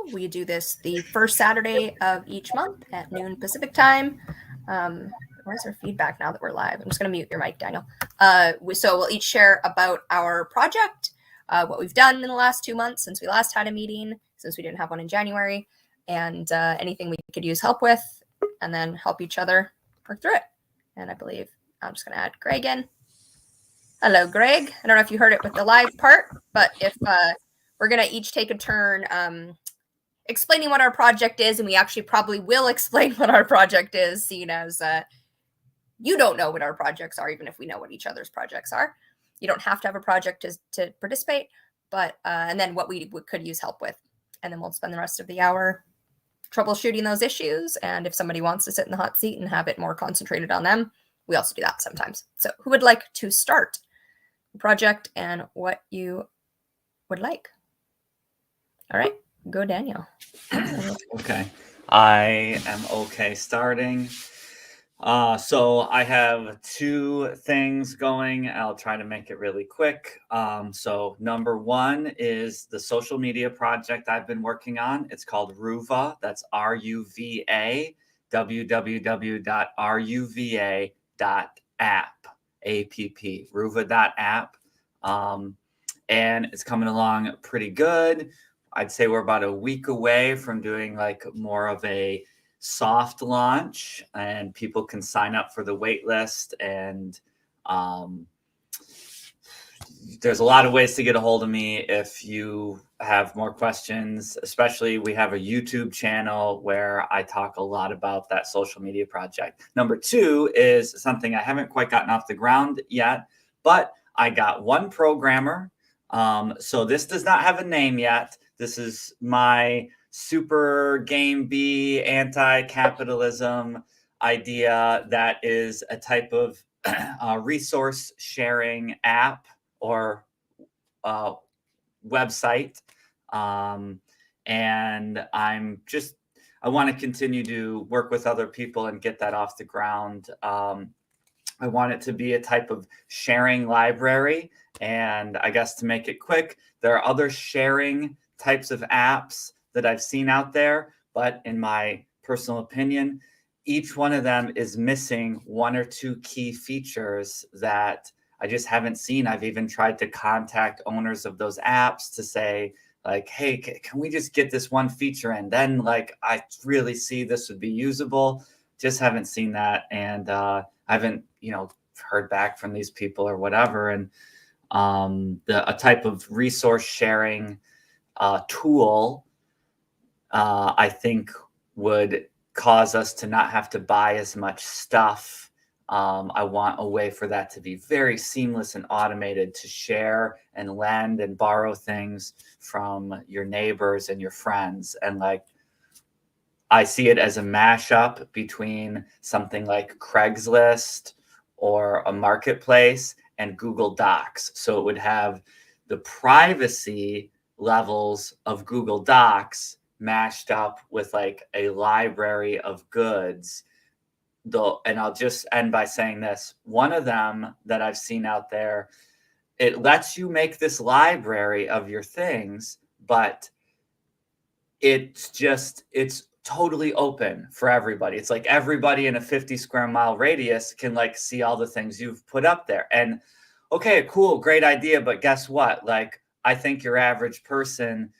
Roundtable. We do this the first Saturday of each month at noon Pacific time. Where's our feedback now that we're live? I'm just going to mute your mic, Daniel. So we'll each share about our project, what we've done in the last 2 months since we last had a meeting, since we didn't have one in January, and anything we could use help with, and then help each other work through it. And I believe I'm just going to add Greg in. Hello, Greg. I don't know if you heard it with the live part, but if we're going to each take a turn explaining what our project is, and we actually probably will explain what our project is, seeing as you don't know what our projects are, even if we know what each other's projects are. You don't have to have a project to participate, but and then what we could use help with. And then we'll spend the rest of the hour troubleshooting those issues. And if somebody wants to sit in the hot seat and have it more concentrated on them, we also do that sometimes. So who would like to start the project and what you would like? All right, go Daniel. Okay, I am okay starting. So I have 2 things going. I'll try to make it really quick. So number 1 is the social media project I've been working on. It's called Ruva. That's RUVA, www.ruva.app, A-P-P, ruva.app. And it's coming along pretty good. I'd say we're about a week away from doing like more of a soft launch, and people can sign up for the wait list. And there's a lot of ways to get a hold of me if you have more questions. Especially, we have a YouTube channel where I talk a lot about that social media project. Number 2 is something I haven't quite gotten off the ground yet, but I got one programmer. So this does not have a name yet. This is my super game B anti-capitalism idea that is a type of resource sharing app or website. And I want to continue to work with other people and get that off the ground. I want it to be a type of sharing library. And I guess to make it quick, there are other sharing types of apps that I've seen out there, but in my personal opinion, each one of them is missing 1 or 2 key features that I just haven't seen. I've even tried to contact owners of those apps to say, like, hey, can we just get this one feature in? Then, like, I really see this would be usable. Just haven't seen that. And I haven't, heard back from these people or whatever. And a type of resource sharing tool, I think would cause us to not have to buy as much stuff. I want a way for that to be very seamless and automated, to share and lend and borrow things from your neighbors and your friends. And like, I see it as a mashup between something like Craigslist or a marketplace and Google Docs. So it would have the privacy levels of Google Docs mashed up with like a library of goods. And I'll just end by saying this. One of them that I've seen out there, it lets you make this library of your things, but it's totally open for everybody. It's like everybody in a 50 square mile radius can like see all the things you've put up there. And okay, cool, great idea. But guess what? Like, I think your average person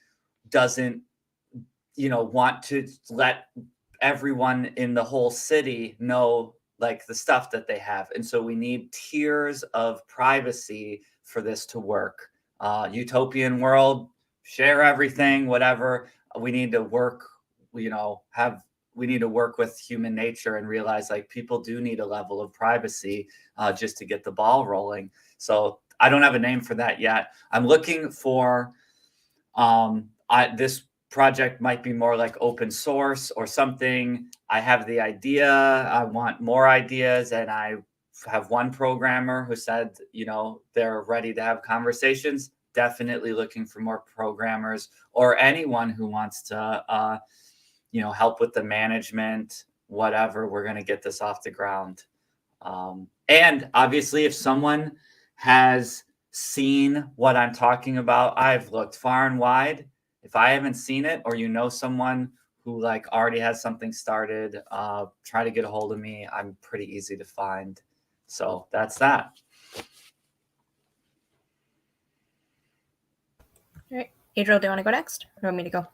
doesn't, want to let everyone in the whole city know like the stuff that they have. And so we need tiers of privacy for this to work. Utopian world, share everything, whatever. We need to work, we need to work with human nature and realize like people do need a level of privacy just to get the ball rolling. So I don't have a name for that yet. I'm looking for this project might be more like open source or something. I have the idea. I want more ideas. And I have one programmer who said, they're ready to have conversations. Definitely looking for more programmers or anyone who wants to, help with the management, whatever. We're going to get this off the ground. And obviously, if someone has seen what I'm talking about, I've looked far and wide. if I haven't seen it, or you know someone who like already has something started, try to get a hold of me. I'm pretty easy to find. So that's that. All right, Adriel, do you want to go next? Or do you want me to go?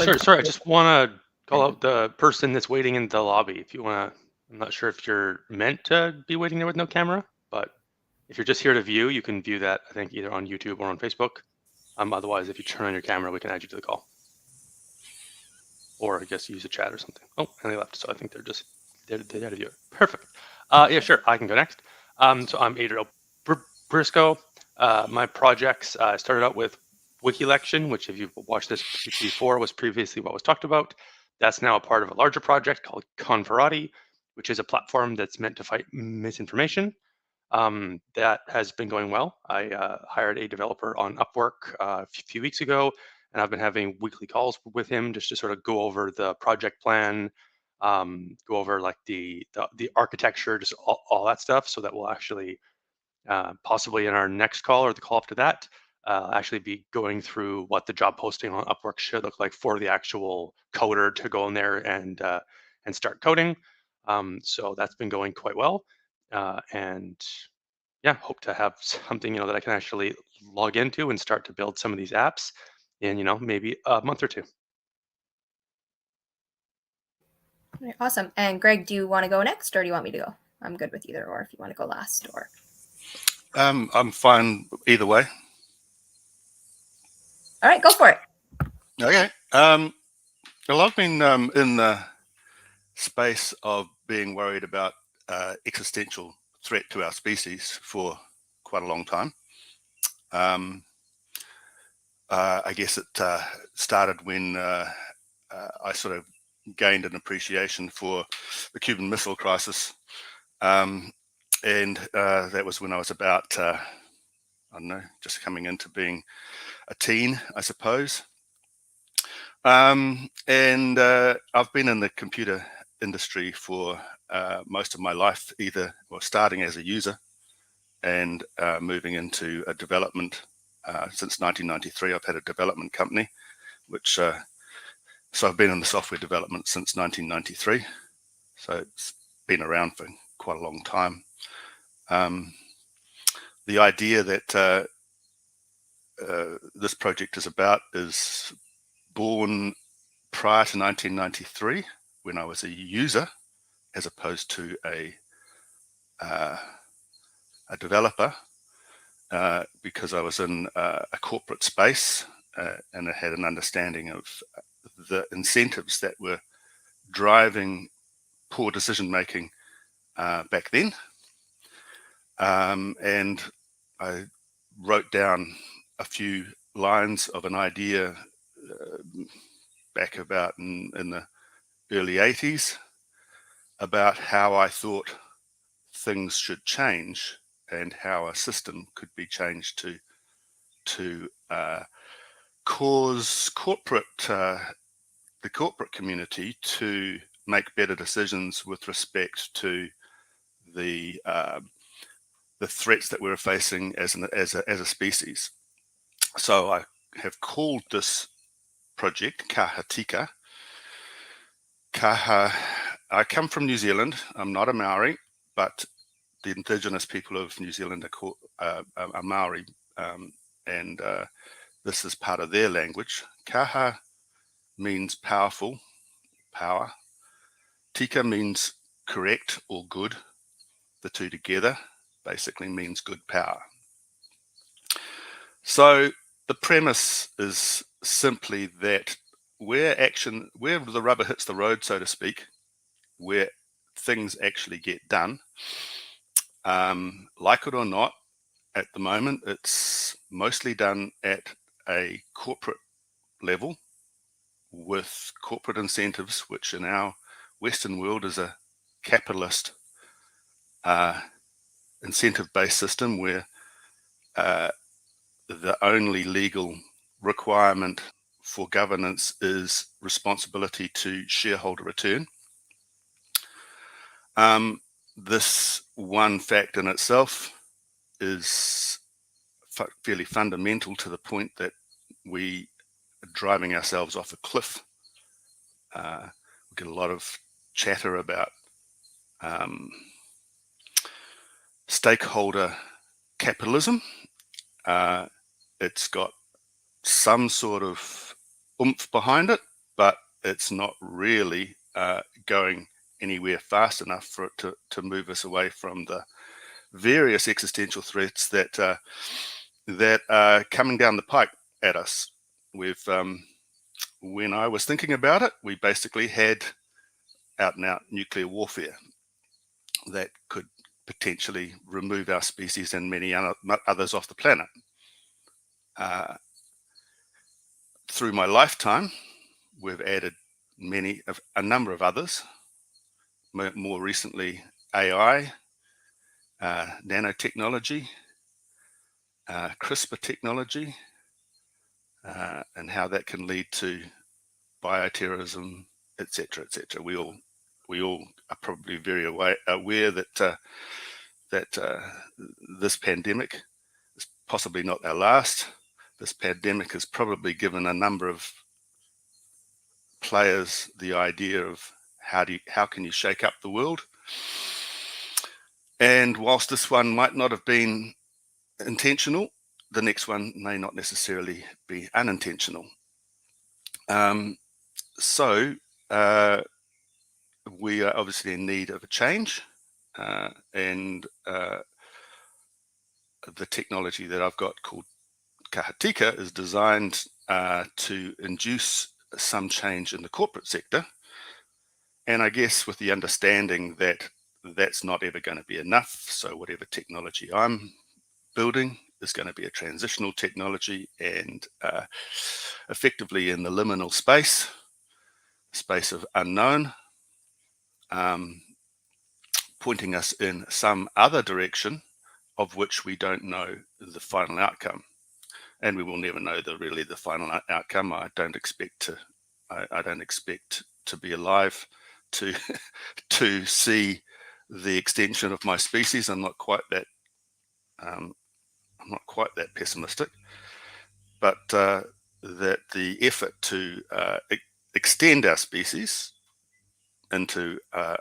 Sure. Sorry, I just want to call out the person that's waiting in the lobby. If you want to, I'm not sure if you're meant to be waiting there with no camera, but if you're just here to view, you can view that, I think, either on YouTube or on Facebook. Otherwise, if you turn on your camera, we can add you to the call. Or I guess use a chat or something. Oh, and they left, so I think they're there to view it. Perfect. Yeah, sure, I can go next. So I'm Adriel Briscoe. My projects started out with WikiLection, which if you've watched this before was previously what was talked about. That's now a part of a larger project called Converati, which is a platform that's meant to fight misinformation. That has been going well. I hired a developer on Upwork a few weeks ago, and I've been having weekly calls with him just to sort of go over the project plan, go over like the architecture, just all that stuff, so that we'll actually possibly in our next call or the call after that, actually be going through what the job posting on Upwork should look like for the actual coder to go in there and start coding. So that's been going quite well, and yeah, hope to have something that I can actually log into and start to build some of these apps in maybe a month or two. All right, awesome. And Greg, do you want to go next, or do you want me to go? I'm good with either, or if you want to go last, or. I'm fine either way. All right, go for it. Okay. Well, I've been in the space of being worried about existential threat to our species for quite a long time. I guess it started when I sort of gained an appreciation for the Cuban Missile Crisis, and that was when I was about, I don't know, just coming into being a teen, I suppose. And I've been in the computer industry for most of my life, starting as a user and moving into a development. Since 1993, I've had a development company, which so I've been in the software development since 1993. So it's been around for quite a long time. The idea that this project is about is born prior to 1993, when I was a user as opposed to a developer, because I was in a corporate space and I had an understanding of the incentives that were driving poor decision making back then. And I wrote down a few lines of an idea back about in the early 80s about how I thought things should change and how a system could be changed to cause the corporate community to make better decisions with respect to the threats that we're facing as a species. So I have called this project Kahatika. I come from New Zealand. I'm not a Maori, but the indigenous people of New Zealand are Maori, and this is part of their language. Kaha means powerful, power. Tika means correct or good. The two together basically means good power. So the premise is simply that where the rubber hits the road, so to speak, where things actually get done, like it or not, at the moment, it's mostly done at a corporate level with corporate incentives, which in our Western world is a capitalist incentive-based system where the only legal requirement for governance is responsibility to shareholder return. This one fact in itself is fairly fundamental to the point that we driving ourselves off a cliff. We get a lot of chatter about stakeholder capitalism. It's got some sort of oomph behind it, but it's not really going anywhere fast enough for it to move us away from the various existential threats that are coming down the pike at us. When I was thinking about it, we basically had out and out nuclear warfare that could potentially remove our species and many others off the planet. Through my lifetime, we've added a number of others. More recently, AI, nanotechnology, CRISPR technology, and how that can lead to bioterrorism, etc., etc. We all are probably very aware that this pandemic is possibly not our last. This pandemic has probably given a number of players the idea of how can you shake up the world. And whilst this one might not have been intentional, the next one may not necessarily be unintentional. So we are obviously in need of a change, and the technology that I've got called Kahatika is designed to induce some change in the corporate sector. And I guess with the understanding that that's not ever going to be enough. So whatever technology I'm building is going to be a transitional technology, and effectively in the liminal space of unknown, pointing us in some other direction of which we don't know the final outcome. And we will never know the final outcome. I don't expect to be alive to see the extension of my species. I'm not quite that pessimistic, but that the effort to extend our species into a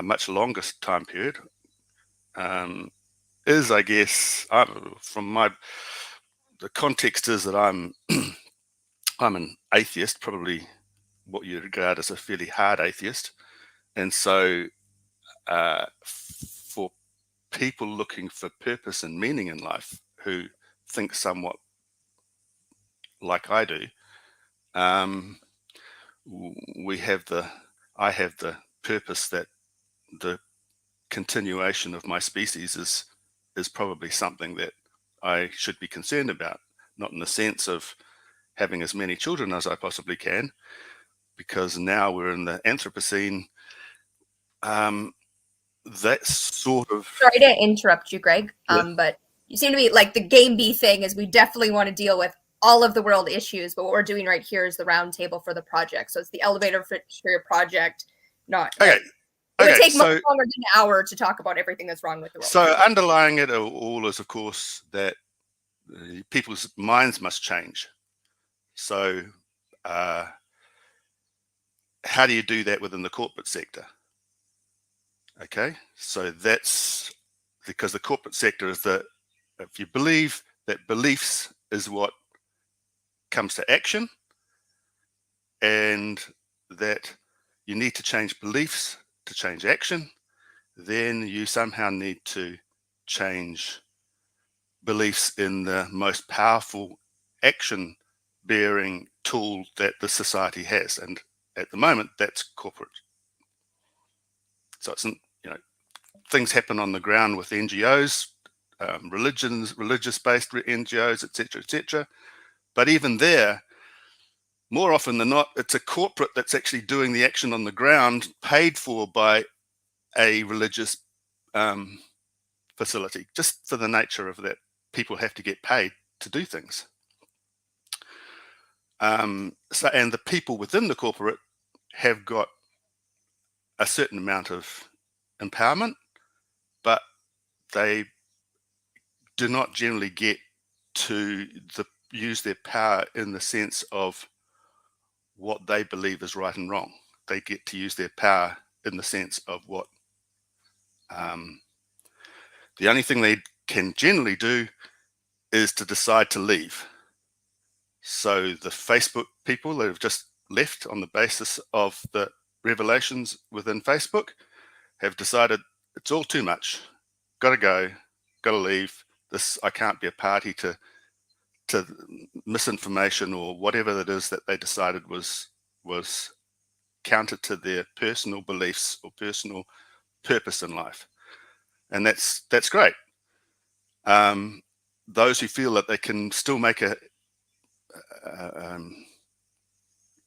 much longer time period is, I guess, the context is that I'm an atheist, probably what you regard as a fairly hard atheist, and so for people looking for purpose and meaning in life who think somewhat like I do, I have the purpose that the continuation of my species is probably something that I should be concerned about, not in the sense of having as many children as I possibly can, because now we're in the Anthropocene. That sort of... Sorry to interrupt you, Greg, but you seem to be like the Game B thing is we definitely want to deal with all of the world issues, but what we're doing right here is the roundtable for the project. So it's the elevator for your project, not... Okay. It would take much longer than an hour to talk about everything that's wrong with the world. So underlying it all is, of course, that people's minds must change. So how do you do that within the corporate sector? Okay, so that's because the corporate sector is if you believe that beliefs is what comes to action, and that you need to change beliefs to change action, then you somehow need to change beliefs in the most powerful action bearing tool that the society has, and at the moment that's corporate. So it's, things happen on the ground with NGOs, religious-based NGOs, etc. But even there, more often than not, it's a corporate that's actually doing the action on the ground, paid for by a religious facility, just for the nature of that. People have to get paid to do things. And the people within the corporate have got a certain amount of empowerment, but they do not generally get to use their power in the sense of what they believe is right and wrong. They get to use their power in the sense of what the only thing they can generally do is to decide to leave. So the Facebook people that have just left on the basis of the revelations within Facebook have decided it's all too much. Got to go, got to leave. This, I can't be a party to misinformation or whatever it is that they decided was counter to their personal beliefs or personal purpose in life. And that's great. Those who feel that they can still make a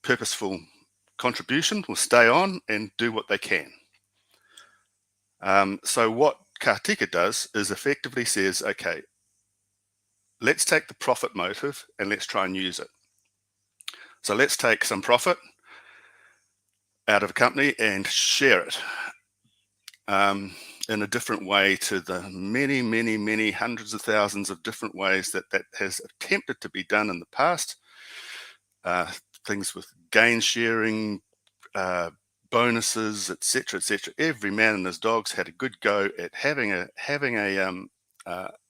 purposeful contribution will stay on and do what they can. So what Katika does is effectively says, okay, let's take the profit motive and let's try and use it. So let's take some profit out of a company and share it in a different way to the many, many, many hundreds of thousands of different ways that has attempted to be done in the past. Things with gain sharing, bonuses, etc., etc. Every man and his dogs had a good go at having an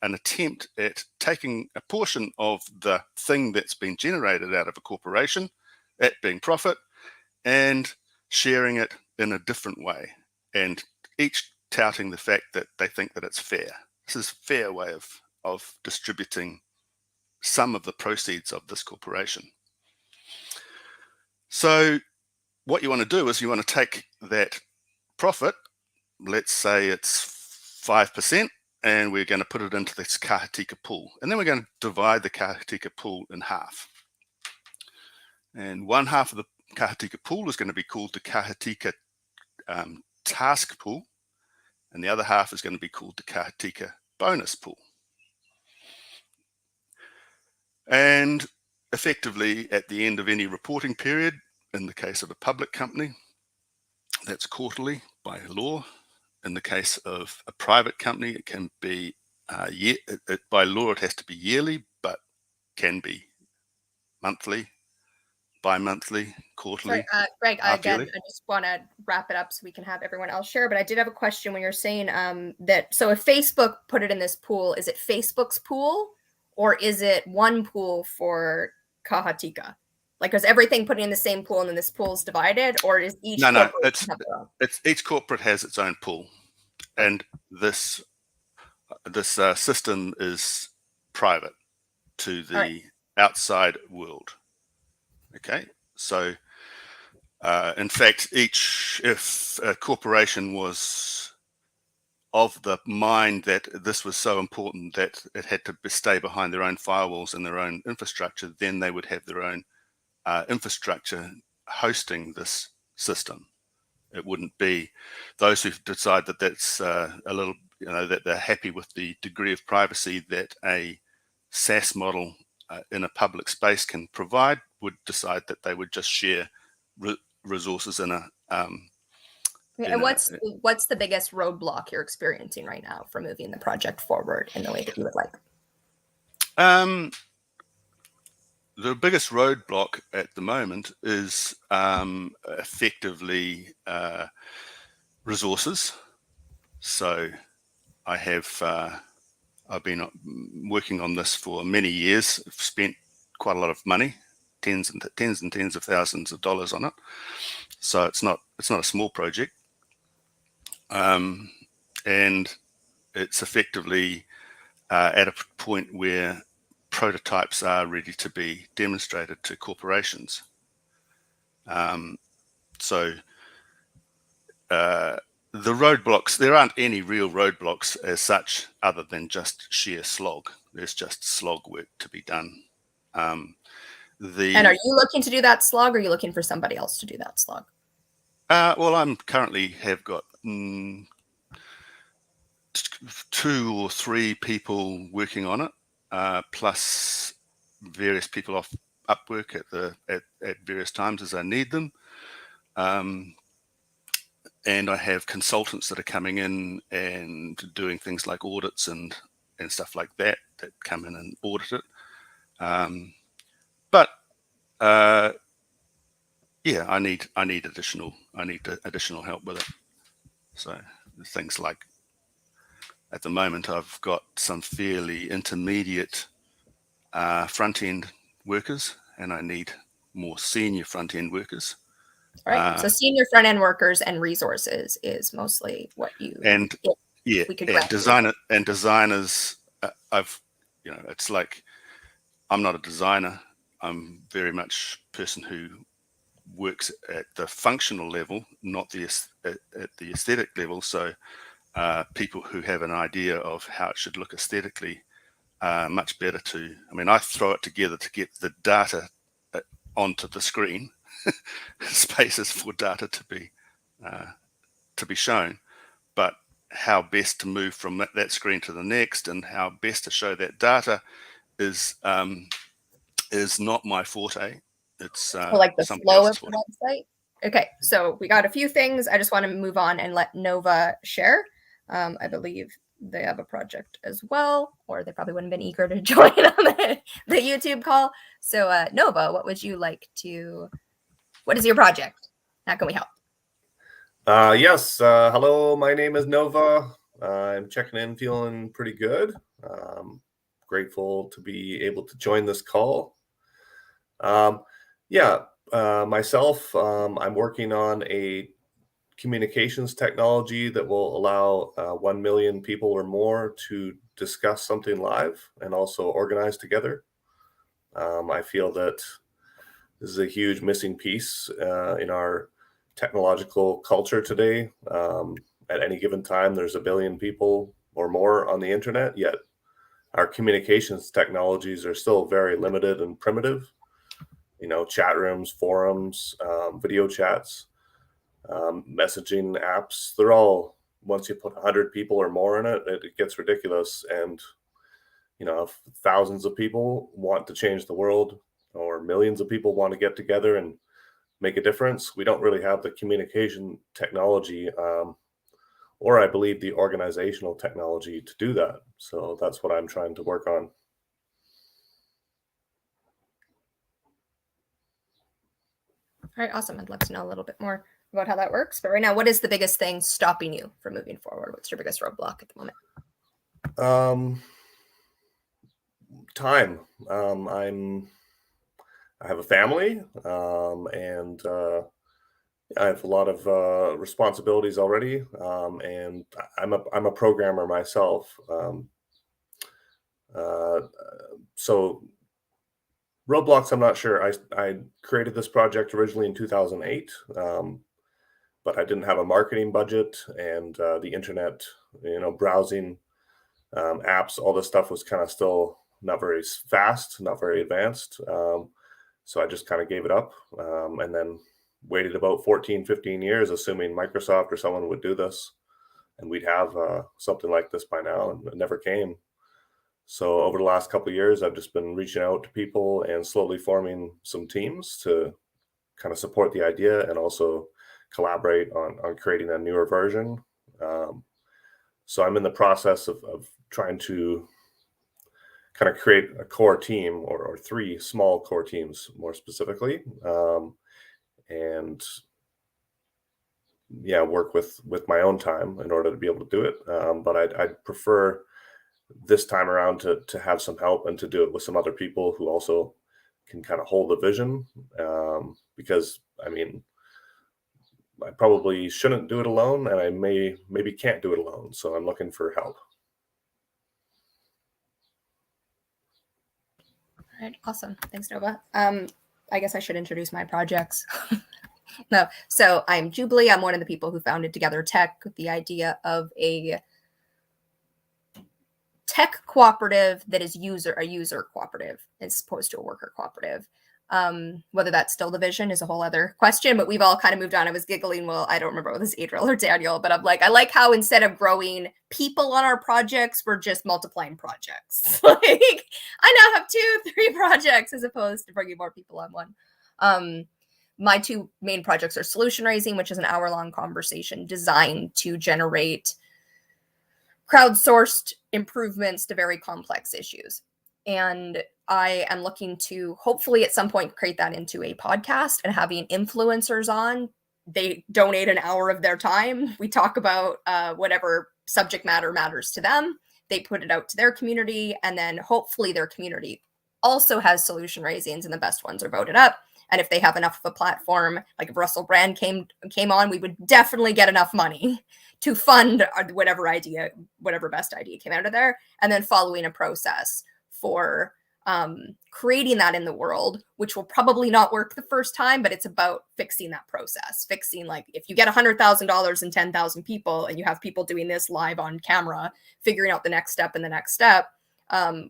attempt at taking a portion of the thing that's been generated out of a corporation, it being profit, and sharing it in a different way, and each touting the fact that they think that it's fair. This is a fair way of distributing some of the proceeds of this corporation. So what you want to do is you want to take that profit, let's say it's 5%, and we're going to put it into this Katika pool. And then we're going to divide the Katika pool in half. And one half of the Katika pool is going to be called the Katika task pool, and the other half is going to be called the Katika bonus pool. And effectively, at the end of any reporting period, in the case of a public company, that's quarterly by law. In the case of a private company, it can be by law it has to be yearly, but can be monthly, bi-monthly, quarterly. Sorry, Greg, again, yearly. I just want to wrap it up so we can have everyone else share, but I did have a question when you're saying that, so if Facebook put it in this pool, is it Facebook's pool or is it one pool for Kahatika? Like, is everything put in the same pool and then this pool's divided, or is each No, corporate it's each corporate has its own pool, and this system is private to the outside world. Okay, so in fact, if a corporation was of the mind that this was so important that it had to stay behind their own firewalls and their own infrastructure, then they would have their own infrastructure hosting this system. It wouldn't be those who decide that that's a little, that they're happy with the degree of privacy that a SaaS model in a public space can provide, would decide that they would just share resources in a. And what's the biggest roadblock you're experiencing right now for moving the project forward in the way that you would like? The biggest roadblock at the moment is effectively resources. So I have I've been working on this for many years. I've spent quite a lot of money, tens and tens of thousands of dollars on it. So it's not a small project, and it's effectively at a point where prototypes are ready to be demonstrated to corporations. So the roadblocks, there aren't any real roadblocks as such other than just sheer slog. There's just slog work to be done. And are you looking to do that slog, or are you looking for somebody else to do that slog? Well, I'm currently have got 2 or 3 people working on it, plus various people off Upwork at various times as I need them. And I have consultants that are coming in and doing things like audits and stuff like that come in and audit it. But yeah, I need additional help with it. So things like, at the moment, I've got some fairly intermediate front end workers, and I need more senior front end workers. All right. So senior front end workers and resources is mostly what you designers. I've it's like, I'm not a designer. I'm very much a person who works at the functional level, not at the aesthetic level. So people who have an idea of how it should look aesthetically, much better to. I mean, I throw it together to get the data onto the screen, spaces for data to be shown, but how best to move from that screen to the next, and how best to show that data is not my forte. It's like the flow of the website. Okay, so we got a few things. I just want to move on and let Nova share. I believe they have a project as well, or they probably wouldn't have been eager to join on the YouTube call. So Nova, what is your project? How can we help? Yes. Hello, my name is Nova. I'm checking in, feeling pretty good. Grateful to be able to join this call. Myself, I'm working on a communications technology that will allow 1 million people or more to discuss something live and also organize together. I feel that this is a huge missing piece in our technological culture today. At any given time, there's 1 billion people or more on the internet, yet our communications technologies are still very limited and primitive. Chat rooms, forums, video chats, messaging apps, they're all, once you put 100 people or more in it, it gets ridiculous. And, if thousands of people want to change the world, or millions of people want to get together and make a difference, we don't really have the communication technology, or I believe the organizational technology to do that. So that's what I'm trying to work on. All right, awesome. I'd love to know a little bit more about how that works. But right now, what is the biggest thing stopping you from moving forward? What's your biggest roadblock at the moment? Time. I have a family, and I have a lot of responsibilities already, and I'm a programmer myself. So Roadblocks, I'm not sure. I created this project originally in 2008, but I didn't have a marketing budget, and the internet, browsing apps, all this stuff was kind of still not very fast, not very advanced. So I just kind of gave it up, and then waited about 14, 15 years, assuming Microsoft or someone would do this, and we'd have something like this by now, and it never came. So over the last couple of years, I've just been reaching out to people and slowly forming some teams to kind of support the idea and also collaborate on creating a newer version. So I'm in the process of trying to kind of create a core team, or 3 small core teams more specifically, and work with my own time in order to be able to do it. But I'd prefer this time around to have some help and to do it with some other people who also can kind of hold the vision, because I probably shouldn't do it alone, and I maybe can't do it alone. So I'm looking for help. All right, awesome. Thanks, Nova. I guess I should introduce my projects. No, so I'm Jubilee. I'm one of the people who founded Together Tech with the idea of a tech cooperative that is a user cooperative as opposed to a worker cooperative. Whether that's still the vision is a whole other question, but we've all kind of moved on. I was giggling. Well, I don't remember whether it was Adriel or Daniel, but I'm like, I like how instead of growing people on our projects, we're just multiplying projects. Like, I now have 2, 3 projects as opposed to bringing more people on one. My 2 main projects are Solution Raising, which is an hour-long conversation designed to generate crowdsourced improvements to very complex issues. And I am looking to hopefully at some point create that into a podcast and having influencers on. They donate an hour of their time. We talk about whatever subject matter matters to them. They put it out to their community, and then hopefully their community also has solution raisings, and the best ones are voted up. And if they have enough of a platform, like if Russell Brand came on, we would definitely get enough money to fund whatever best idea came out of there, and then following a process for creating that in the world, which will probably not work the first time, but it's about fixing that process. Fixing, like, if you get $100,000 and 10,000 people and you have people doing this live on camera, figuring out the next step and the next step,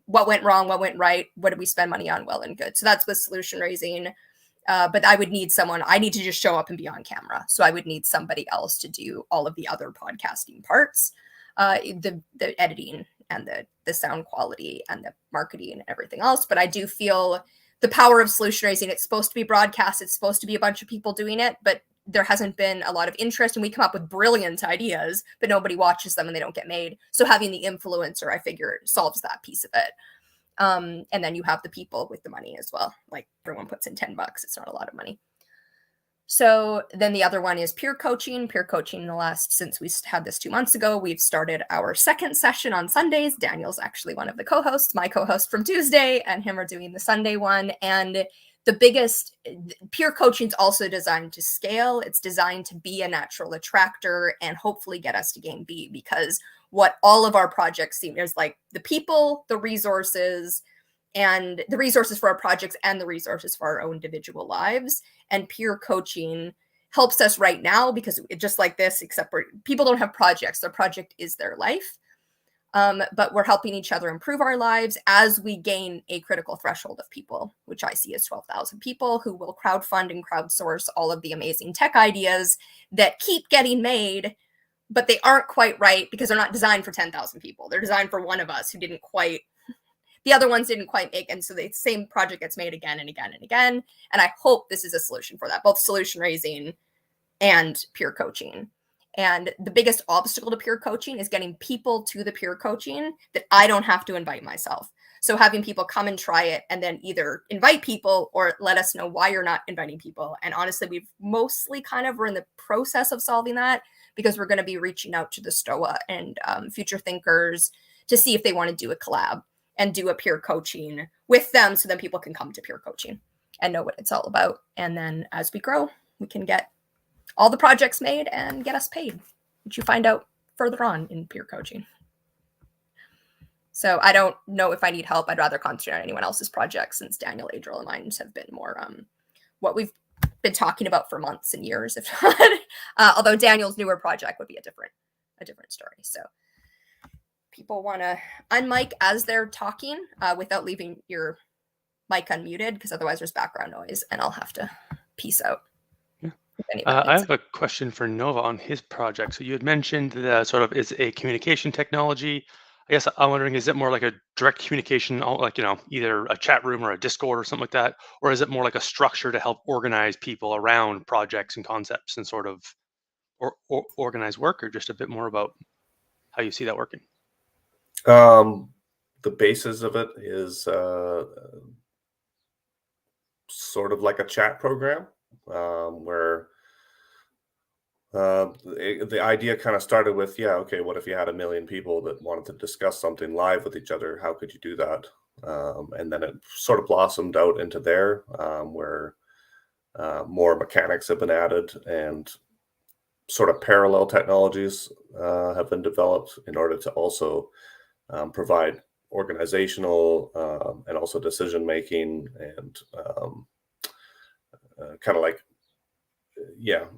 what went wrong, what went right, what did we spend money on, well and good. So that's with solution raising. But I would need someone, I need to just show up and be on camera. So I would need somebody else to do all of the other podcasting parts, the editing and the sound quality and the marketing and everything else. But I do feel the power of solution raising. It's supposed to be broadcast. It's supposed to be a bunch of people doing it, but there hasn't been a lot of interest, and we come up with brilliant ideas, but nobody watches them and they don't get made. So having the influencer, I figure, solves that piece of it. And then you have the people with the money as well. Like, everyone puts in $10. It's not a lot of money. So then the other one is peer coaching. Peer coaching, since we had this 2 months ago, we've started our second session on Sundays. Daniel's actually one of the co-hosts. My co-host from Tuesday and him are doing the Sunday one. And the biggest, peer coaching is also designed to scale. It's designed to be a natural attractor and hopefully get us to game B, because what all of our projects seem is like the people, the resources, and the resources for our projects and the resources for our own individual lives. And peer coaching helps us right now because it just like this, except for people don't have projects. Their project is their life. But we're helping each other improve our lives as we gain a critical threshold of people, which I see as 12,000 people who will crowdfund and crowdsource all of the amazing tech ideas that keep getting made, but they aren't quite right because they're not designed for 10,000 people. They're designed for one of us who didn't quite, the other ones didn't quite make. And so the same project gets made again and again and again. And I hope this is a solution for that, both solution raising and peer coaching. And the biggest obstacle to peer coaching is getting people to the peer coaching that I don't have to invite myself. So having people come and try it and then either invite people or let us know why you're not inviting people. And honestly, we've mostly we're in the process of solving that because we're going to be reaching out to the STOA and future thinkers to see if they want to do a collab and do a peer coaching with them, so then people can come to peer coaching and know what it's all about. And then as we grow, we can get all the projects made and get us paid, which you find out further on in peer coaching. So I don't know if I need help. I'd rather concentrate on anyone else's projects, since Daniel, Adriel, and mine have been more what we've been talking about for months and years, if not. Although Daniel's newer project would be a different story. So people want to unmic as they're talking without leaving your mic unmuted, because otherwise there's background noise and I'll have to peace out. I have a question for Nova on his project. So you had mentioned that sort of is a communication technology. I guess I'm wondering, is it more like a direct communication, like, either a chat room or a Discord or something like that? Or is it more like a structure to help organize people around projects and concepts and sort of or organize work, or just a bit more about how you see that working? The basis of it is sort of like a chat program where the idea kind of started with, what if you had 1 million people that wanted to discuss something live with each other? How could you do that? And then it sort of blossomed out into there, where more mechanics have been added and sort of parallel technologies have been developed in order to also provide organizational and also decision making and kind of like,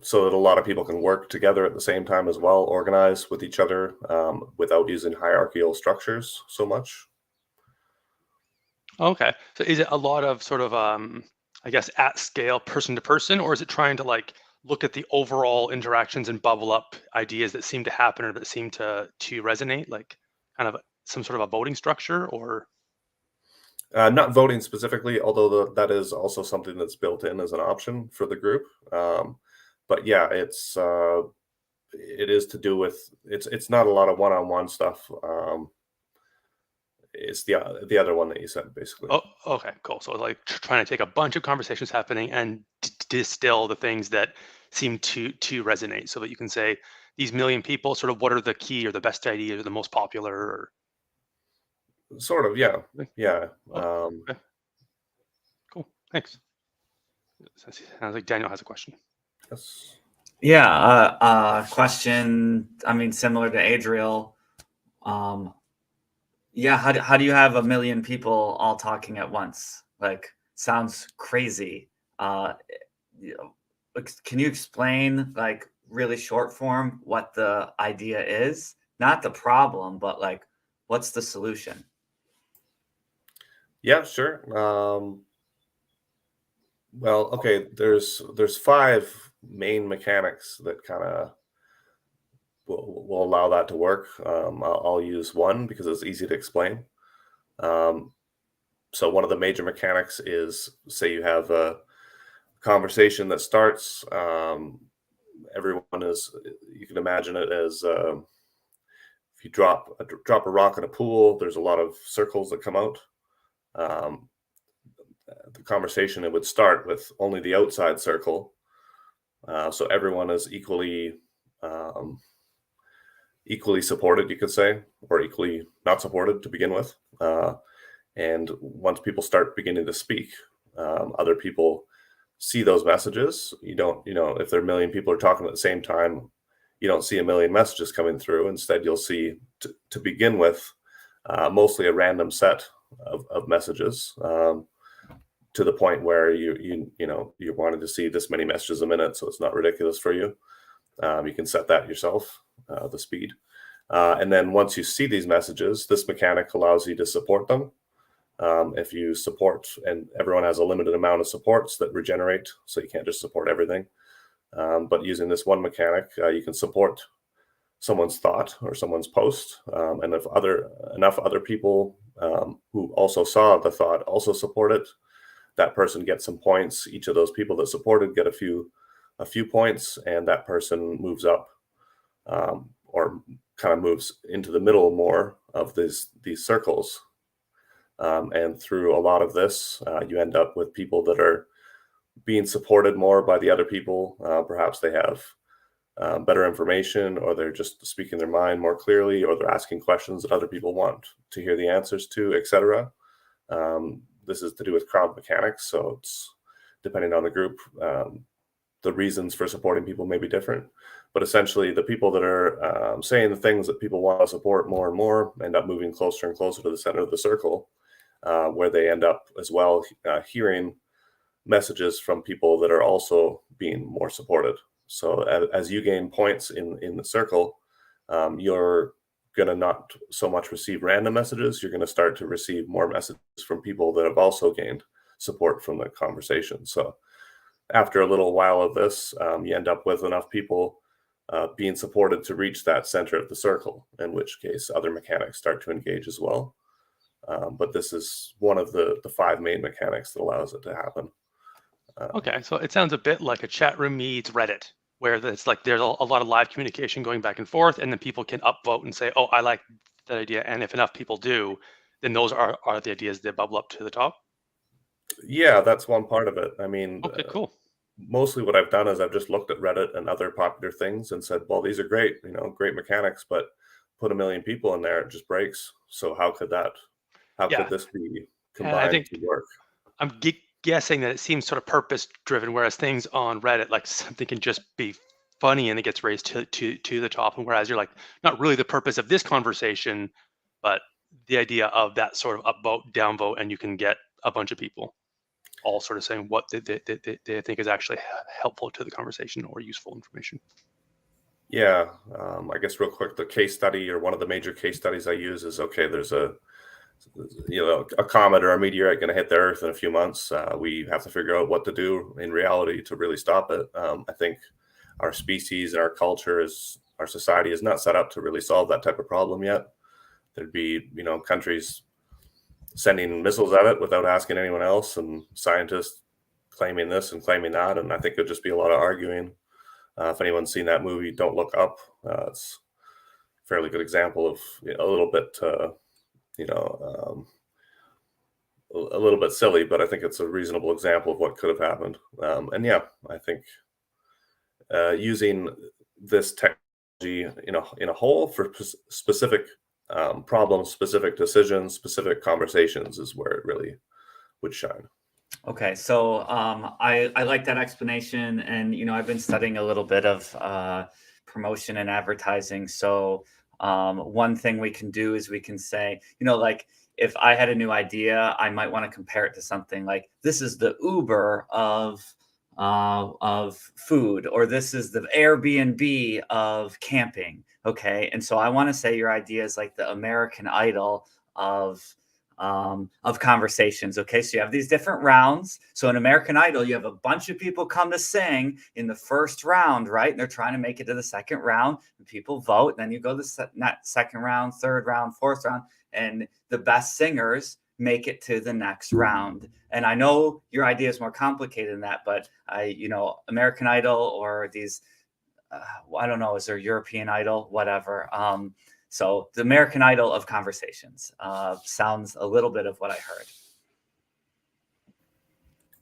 so that a lot of people can work together at the same time as well, organize with each other without using hierarchical structures so much. Okay. So is it a lot of sort of, I guess, at scale, person to person, or is it trying to like look at the overall interactions and bubble up ideas that seem to happen or that seem to resonate, like kind of some sort of a voting structure? Or not voting specifically, although that is also something that's built in as an option for the group. But yeah, it is to do with, it's not a lot of one-on-one stuff. it's the other one that you said, basically. Oh, okay, cool. So like trying to take a bunch of conversations happening and distill the things that seem to resonate, so that you can say these million people, sort of what are the key or the best ideas or the most popular. Or Sort of, yeah, yeah. Oh, okay. Cool. Thanks. Sounds like Daniel has a question. Yes. Yeah, question. I mean, similar to Adriel. Yeah, how do you have 1 million people all talking at once? Like, sounds crazy. Can you explain, like, really short form, what the idea is? Not the problem, but like, what's the solution? Yeah, sure. Well, okay. There's 5 main mechanics that kind of will allow that to work. I'll use one because it's easy to explain. So one of the major mechanics is, say you have a conversation that starts. Everyone is, you can imagine it as if you drop a rock in a pool, there's a lot of circles that come out. The conversation, it would start with only the outside circle, so everyone is equally supported, you could say, or equally not supported to begin with. And once people start beginning to speak, other people see those messages. You don't, if there are 1 million people are talking at the same time, you don't see 1 million messages coming through. Instead, you'll see, to begin with, mostly a random set of messages, to the point where you wanted to see this many messages a minute, so it's not ridiculous for you. You can set that yourself, the speed. And then once you see these messages, this mechanic allows you to support them. If you support, and everyone has a limited amount of supports that regenerate, so you can't just support everything. But using this one mechanic, you can support someone's thought or someone's post. And if enough other people who also saw the thought also support it, that person gets some points. Each of those people that supported get a few points, and that person moves up, or kind of moves into the middle more of these circles. And through a lot of this, you end up with people that are being supported more by the other people. Perhaps they have better information, or they're just speaking their mind more clearly, or they're asking questions that other people want to hear the answers to, etc. This is to do with crowd mechanics, so it's depending on the group. The reasons for supporting people may be different, but essentially the people that are saying the things that people want to support more and more end up moving closer and closer to the center of the circle, where they end up as well hearing messages from people that are also being more supported. So as you gain points in the circle, you're going to not so much receive random messages. You're going to start to receive more messages from people that have also gained support from the conversation. So after a little while of this, you end up with enough people being supported to reach that center of the circle, in which case other mechanics start to engage as well. But this is one of the 5 main mechanics that allows it to happen. Okay, so it sounds a bit like a chat room meets Reddit, where it's like there's a lot of live communication going back and forth, and then people can upvote and say, "Oh, I like that idea," and if enough people do, then those are the ideas that bubble up to the top. Yeah, that's one part of it. I mean, Okay, cool. Mostly what I've done is I've just looked at Reddit and other popular things and said, well, these are great, great mechanics, but put 1 million people in there, it just breaks. So how could this be And I combined think to work? I'm guessing that it seems sort of purpose driven, whereas things on Reddit, like something can just be funny and it gets raised to the top, and whereas you're like, not really the purpose of this conversation, but the idea of that sort of upvote, downvote, and you can get a bunch of people all sort of saying what they think is actually helpful to the conversation or useful information. Yeah, I guess real quick, the case study, or one of the major case studies I use is, okay, there's a comet or a meteorite going to hit the Earth in a few months. We have to figure out what to do in reality to really stop it. I think our species and our culture, our society is not set up to really solve that type of problem yet. There'd be, countries sending missiles at it without asking anyone else, and scientists claiming this and claiming that. And I think it'd just be a lot of arguing. If anyone's seen that movie, Don't Look Up, it's a fairly good example of a little bit a little bit silly, but I think it's a reasonable example of what could have happened. And yeah, I think using this technology in a whole for specific problems, specific decisions, specific conversations is where it really would shine. Okay, so I like that explanation, and I've been studying a little bit of promotion and advertising. So one thing we can do is we can say, like if I had a new idea, I might want to compare it to something like this is the Uber of food, or this is the Airbnb of camping. Okay, and so I want to say your idea is like the American Idol of conversations. Okay, so you have these different rounds. So in American Idol, you have a bunch of people come to sing in the first round, right? And they're trying to make it to the second round. And people vote. And then you go to the second round, third round, fourth round, and the best singers make it to the next round. And I know your idea is more complicated than that, but American Idol or these, I don't know, is there European Idol, whatever. So the American Idol of conversations sounds a little bit of what I heard.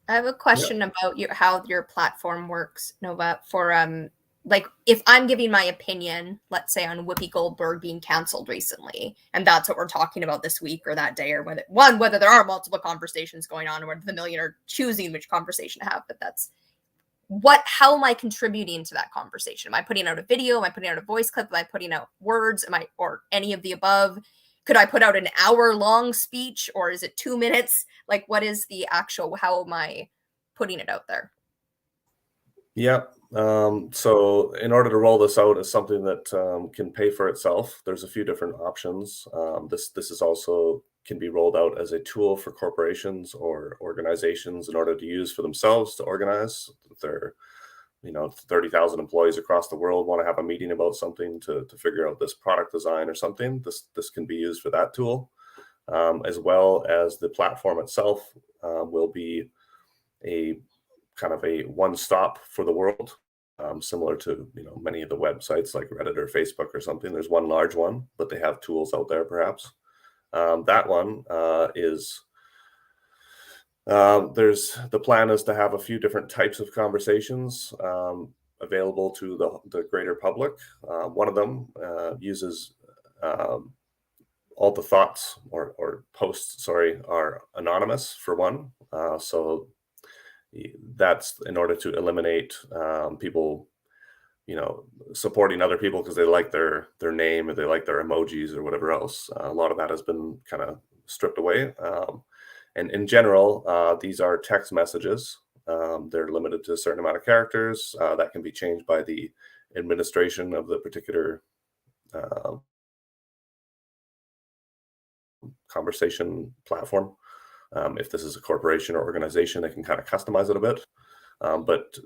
I have a question about how your platform works, Nova, for like if I'm giving my opinion, let's say on Whoopi Goldberg being canceled recently, and that's what we're talking about this week or that day, or whether there are multiple conversations going on, or whether the million are choosing which conversation to have, but that's how am I contributing to that conversation? Am I putting out a video? Am I putting out a voice clip? Am I putting out words? Or any of the above? Could I put out an hour-long speech, or is it 2 minutes? Like, what is the actual, how am I putting it out there? Yeah. So in order to roll this out as something that can pay for itself, there's a few different options. This is also can be rolled out as a tool for corporations or organizations in order to use for themselves to organize. Their 30,000 employees across the world want to have a meeting about something to figure out this product design or something. This can be used for that tool, as well as the platform itself will be a kind of a one-stop for the world, similar to many of the websites like Reddit or Facebook or something. There's one large one, but they have tools out there perhaps. That one is the plan is to have a few different types of conversations available to the greater public. One of them uses all the thoughts or posts, are anonymous for one. So that's in order to eliminate people supporting other people because they like their name or they like their emojis or whatever else. A lot of that has been kind of stripped away. And in general, these are text messages. They're limited to a certain amount of characters that can be changed by the administration of the particular conversation platform. If this is a corporation or organization, they can kind of customize it a bit. But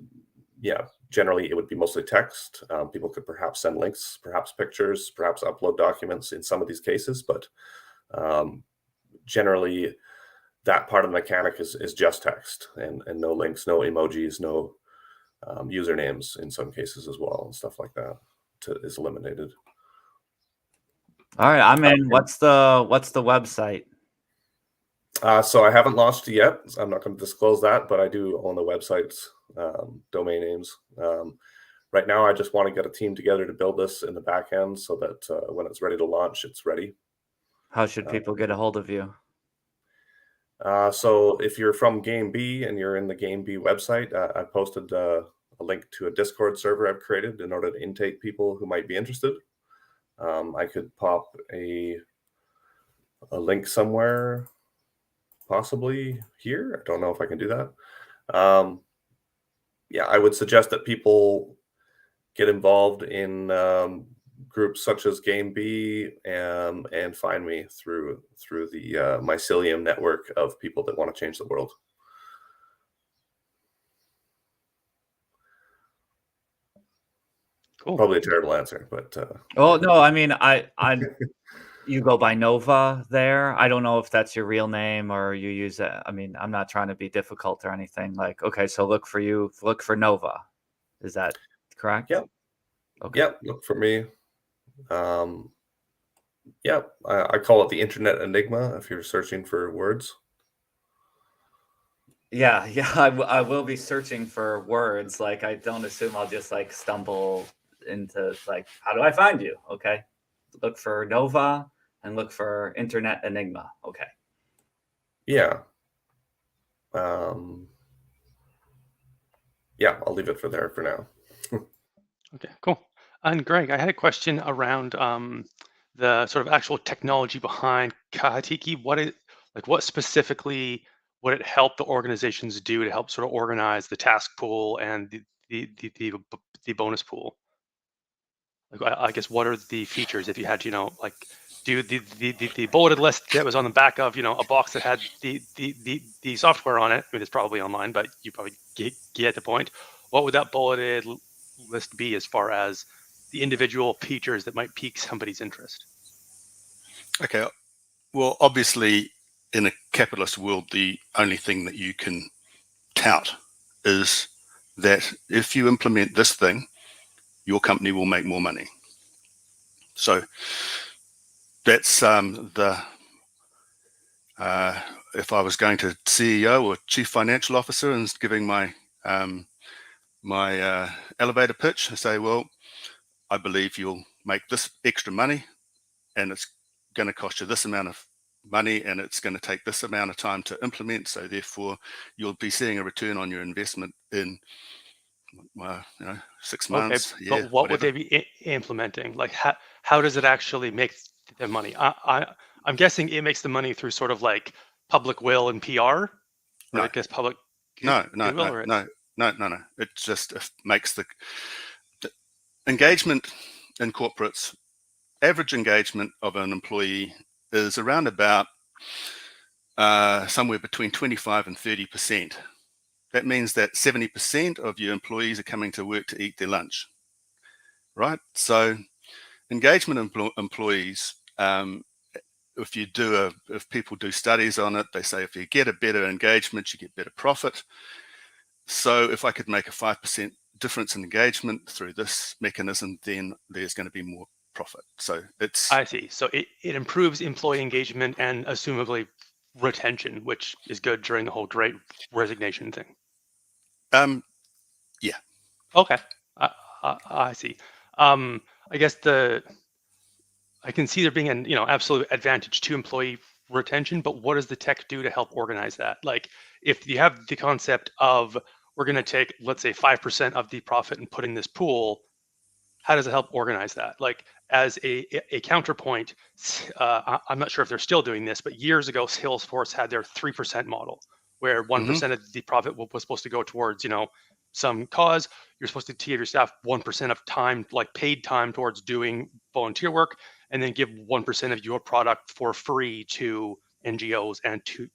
yeah, generally it would be mostly text. People could perhaps send links, perhaps pictures, perhaps upload documents in some of these cases. But generally, that part of the mechanic is just text and no links, no emojis, no usernames in some cases as well, and stuff like that is eliminated. All right, I'm in. What's the website? So I haven't launched it yet. So I'm not going to disclose that, but I do own the website's domain names. Right now, I just want to get a team together to build this in the back end so that when it's ready to launch, it's ready. How should people get a hold of you? So if you're from Game B and you're in the Game B website, I posted a link to a Discord server I've created in order to intake people who might be interested. I could pop a link somewhere, possibly here. I don't know if I can do that. Yeah, I would suggest that people get involved in groups such as Game B and find me through the mycelium network of people that want to change the world. Cool. Probably a terrible answer, but oh no, I mean I you go by Nova there. I don't know if that's your real name or you use it. I mean, I'm not trying to be difficult or anything. Like, okay, so look for Nova. Is that correct? Yep. Okay. Yep. Look for me. Yeah, I call it the internet enigma if you're searching for words. Yeah, yeah, I will be searching for words. Like, I don't assume I'll just like stumble into like, how do I find you? Okay. Look for Nova and look for Internet Enigma. Okay. Yeah. Um, yeah, I'll leave it for there for now. Okay, cool. And Greg, I had a question around the sort of actual technology behind Kahatiki. What specifically would it help the organizations do to help sort of organize the task pool and the bonus pool? Like, I guess what are the features if you had to, like do the bulleted list that was on the back of, a box that had the software on it? I mean, it's probably online, but you probably get the point. What would that bulleted list be as far as the individual features that might pique somebody's interest? Okay. Well, obviously, in a capitalist world, the only thing that you can tout is that if you implement this thing, your company will make more money. So that's if I was going to CEO or chief financial officer and giving my elevator pitch, I say, well, I believe you'll make this extra money, and it's going to cost you this amount of money, and it's going to take this amount of time to implement. So therefore, you'll be seeing a return on your investment in 6 Okay, months, yeah, but what would whatever. they be implementing? Like, how does it actually make the money? I'm guessing it makes the money through sort of like public will and PR, or No, I guess public no. goodwill, or It just makes the engagement in corporates. Average engagement of an employee is around about somewhere between 25 and 30%. That means that 70% of your employees are coming to work to eat their lunch, right? So engagement employees, if people do studies on it, they say if you get a better engagement, you get better profit. So if I could make a 5% difference in engagement through this mechanism, then there's going to be more profit. So it's, I see. So it improves employee engagement and assumably retention, which is good during the whole great resignation thing. yeah. Okay. I see. I guess I can see there being an absolute advantage to employee retention, but what does the tech do to help organize that? Like, if you have the concept of we're going to take, let's say, 5% of the profit and put in this pool, how does it help organize that? Like, as a counterpoint, I'm not sure if they're still doing this, but years ago, Salesforce had their 3% model, where 1% of the profit was supposed to go towards, some cause. You're supposed to give your staff 1% of time, like paid time, towards doing volunteer work, and then give 1% of your product for free to NGOs and to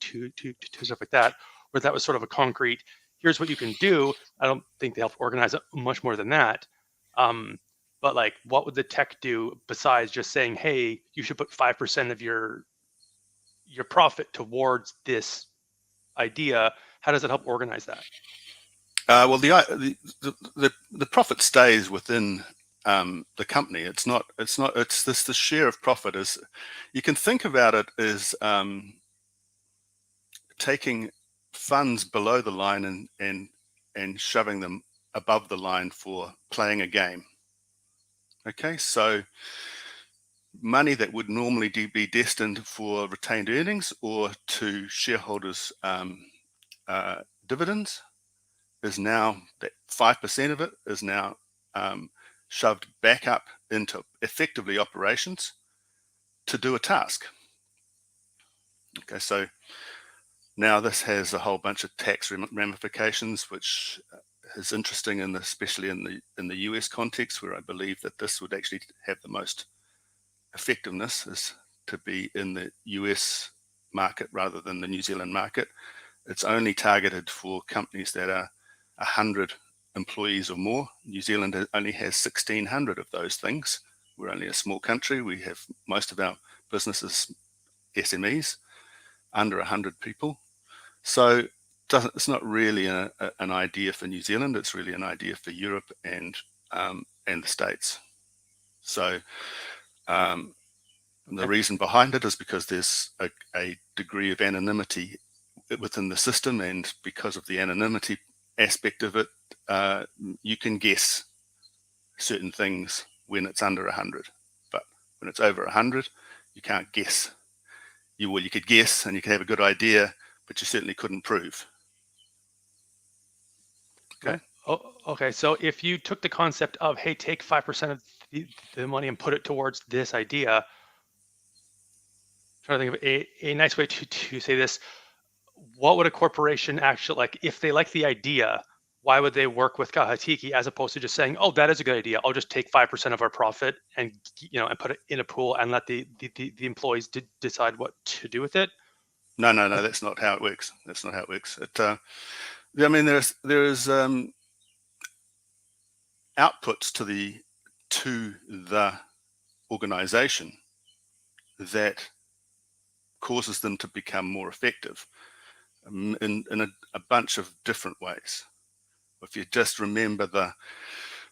stuff like that. Where that was sort of a concrete, here's what you can do. I don't think they help organize it much more than that. But like, what would the tech do besides just saying, hey, you should put 5% of your profit towards this idea? How does it help organize that? Well, the profit stays within the company. It's not. It's this. The share of profit is. You can think about it as taking funds below the line and shoving them above the line for playing a game. Okay, so money that would normally be destined for retained earnings or to shareholders' dividends is now, that 5% of it is now shoved back up into effectively operations to do a task. Okay, so now this has a whole bunch of tax ramifications, which is interesting, especially in the US context, where I believe that this would actually have the most effectiveness, is to be in the US market rather than the New Zealand market. It's only targeted for companies that are 100 employees or more. New Zealand only has 1,600 of those things. We're only a small country. We have most of our businesses SMEs, under 100 people. So it's not really an idea for New Zealand. It's really an idea for Europe and the States. So And the reason behind it is because there's a degree of anonymity within the system, and because of the anonymity aspect of it, you can guess certain things when it's under 100, but when it's over 100, you can't guess. You could guess and you could have a good idea, but you certainly couldn't prove. Okay. Oh, okay. So if you took the concept of, hey, take 5% of the money and put it towards this idea, I'm trying to think of a nice way to say this. What would a corporation actually, like, if they like the idea, why would they work with Kahatiki as opposed to just saying, oh, that is a good idea, I'll just take 5% of our profit and, and put it in a pool and let the employees decide what to do with it? No, that's not how it works. That's not how it works. I mean, there's outputs to the organization that causes them to become more effective in a bunch of different ways. If you just remember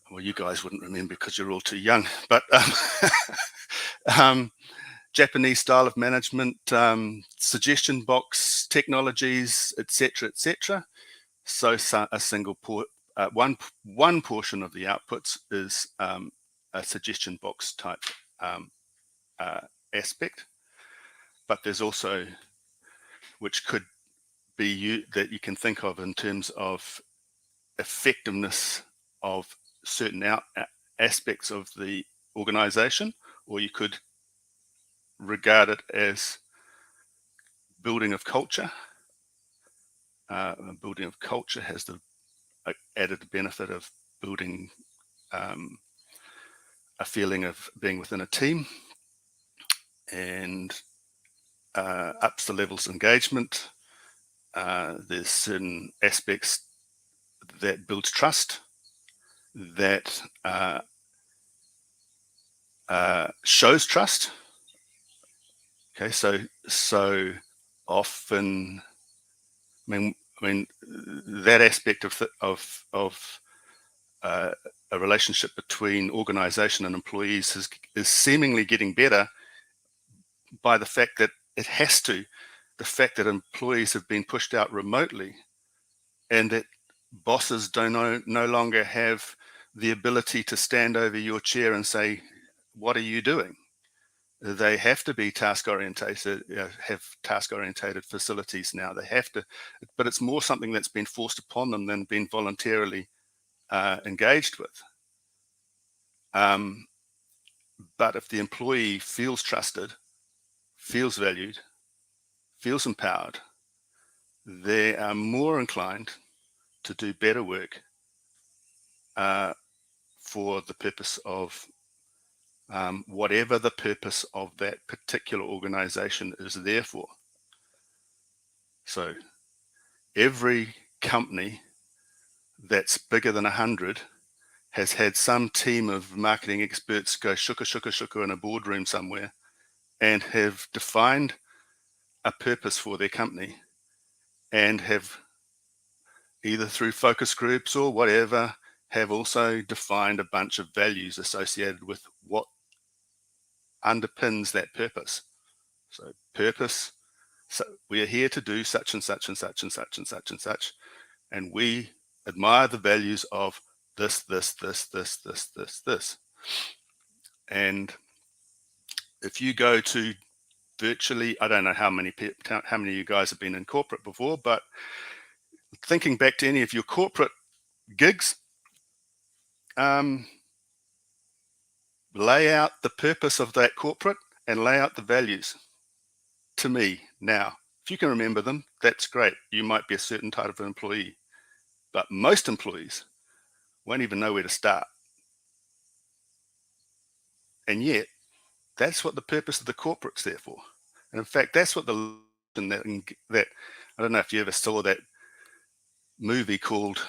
well, you guys wouldn't remember because you're all too young, but Japanese style of management, suggestion box technologies, etc. So a single one portion of the outputs is a suggestion box type aspect, but there's also, which could be that you can think of in terms of effectiveness of certain aspects of the organization, or you could regard it as building of culture. Building of culture has the added benefit of building a feeling of being within a team, and ups the levels of engagement. There's certain aspects that builds trust, that shows trust. Okay, so often, I mean that aspect of a relationship between organization and employees is seemingly getting better by the fact that it has to. The fact that employees have been pushed out remotely, and that bosses no longer have the ability to stand over your chair and say, what are you doing? They have to be task orientated, have task orientated facilities now. They have to, but it's more something that's been forced upon them than been voluntarily engaged with. But if the employee feels trusted, feels valued, feels empowered, they are more inclined to do better work for the purpose of whatever the purpose of that particular organization is there for. So every company that's bigger than 100 has had some team of marketing experts go shuka in a boardroom somewhere and have defined a purpose for their company, and have, either through focus groups or whatever, have also defined a bunch of values associated with what underpins that purpose. So purpose, so we are here to do such and such and such and such and such and such, and we admire the values of this. And if you go to virtually, I don't know how many of you guys have been in corporate before, but thinking back to any of your corporate gigs, lay out the purpose of that corporate and lay out the values. To me now, if you can remember them, that's great. You might be a certain type of employee, but most employees won't even know where to start. And yet, that's what the purpose of the corporate's there for. And in fact, that's what that I don't know if you ever saw that movie called,